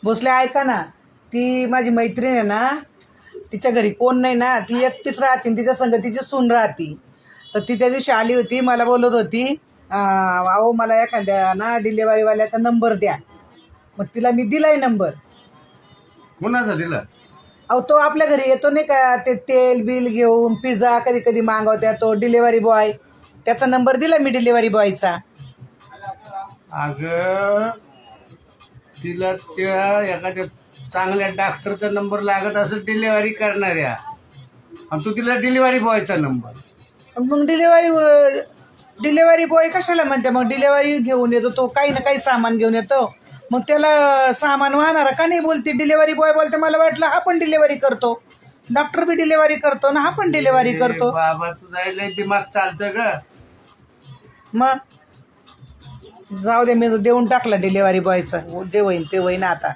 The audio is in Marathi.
भोसले ऐका ना, ती माझी मैत्रीण आहे ना, तिच्या घरी कोण नाही ना, ती एकटीच राहते, तिच्या संग तिची सून राहते. तर ती त्या दिवशी आली होती, मला बोलत होती अहो मला एखाद्या ना डिलेवरीवाल्याचा नंबर द्या. मग तिला मी दिलाय नंबर. कुणाचा दिला? अहो तो आपल्या घरी येतो नाही का, ते तेल बिल घेऊन पिझ्झा कधी कधी मागवत्या, तो डिलेवरी बॉय, त्याचा नंबर दिला मी डिलेवरी बॉयचा. अगं तिला त्या एखाद्या चांगल्या डॉक्टरचा नंबर लागत असेल डिलिव्हरी करणाऱ्या, आणि तू तिला डिलिव्हरी बॉयचा नंबर. मग डिलेवरी बॉय कशाला म्हणते? मग डिलेवरी घेऊन येतो तो, काही ना काही सामान घेऊन येतो, मग त्याला सामान वाहणारा का नाही बोलते? डिलेवरी बॉय बोलते. मला वाटलं हा पण डिलेवरी करतो, डॉक्टर बी डिलेवरी करतो ना, हा पण डिलेवरी करतो. बाबा तुझा लय दिमाग चालतं ग. मग जाऊ दे, मी देऊन टाकला डिलेवरी बॉयचा, जे होईन ते होईन आता.